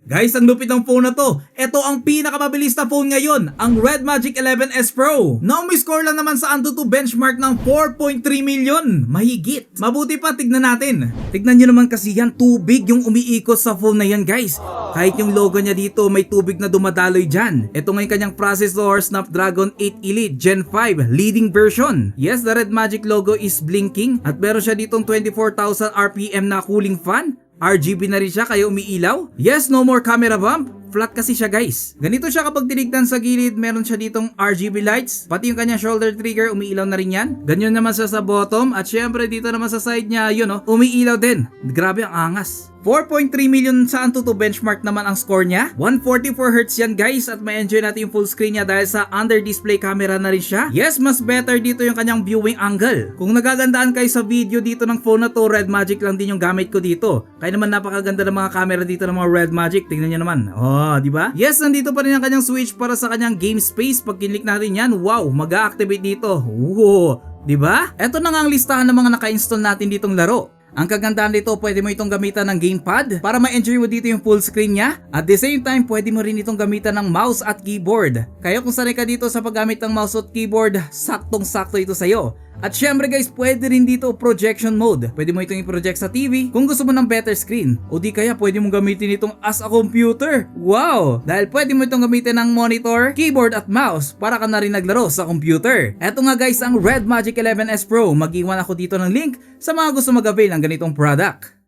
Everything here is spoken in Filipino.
Guys, ang lupit ng phone na to. Ito ang pinakamabilis na phone ngayon, ang Red Magic 11S Pro. Now may score lang naman sa Antutu benchmark ng 4.3 million. Mahigit. Mabuti pa, tignan natin. Tignan nyo naman kasi yan, tubig yung umiikot sa phone na yan, guys. Kahit yung logo niya dito, may tubig na dumadaloy dyan. Ito ngayon kanyang processor, Snapdragon 8 Elite Gen 5 leading version. Yes, the Red Magic logo is blinking at meron siya ditong 24,000 RPM na cooling fan. RGB na rin siya kaya umiilaw. Yes, no more camera bump. Flat kasi siya, guys. Ganito siya kapag tinignan sa gilid, meron siya ditong RGB lights. Pati yung kanyang shoulder trigger, umiilaw na rin yan. Ganyan naman siya sa bottom. At syempre dito naman sa side niya, yun umiilaw din. Grabe ang angas. 4.3 million sa Antutu benchmark naman ang score niya. 144Hz yan, guys, at may enjoy natin yung full screen niya dahil sa under display camera na rin siya. Yes, mas better dito yung kanyang viewing angle. Kung nagagandaan kayo sa video dito ng phone na to, Red Magic lang din yung gamit ko dito. Kaya naman napakaganda ng mga camera dito ng mga Red Magic. Tingnan niyo naman. Oh, di ba? Yes, nandito pa rin ang kanyang switch para sa kanyang game space. Pag kinlik natin yan, wow, mag-a-activate dito. Wow, di ba? Ito na nga ang listahan ng mga naka-install natin ditong laro. Ang kagandahan dito, pwede mo itong gamitan ng gamepad para ma-enjoy mo dito yung full screen niya. At the same time, pwede mo rin itong gamitan ng mouse at keyboard. Kaya kung sanay ka dito sa paggamit ng mouse at keyboard, saktong-sakto ito sa'yo. At syempre guys, pwede rin dito projection mode. Pwede mo itong i-project sa TV kung gusto mo ng better screen. O di kaya pwede mong gamitin itong as a computer. Wow! Dahil pwede mo itong gamitin ng monitor, keyboard at mouse para ka na rin naglaro sa computer. Eto nga guys ang Red Magic 11S Pro. Mag-iwan ako dito ng link sa mga gusto mag-avail ng ganitong product.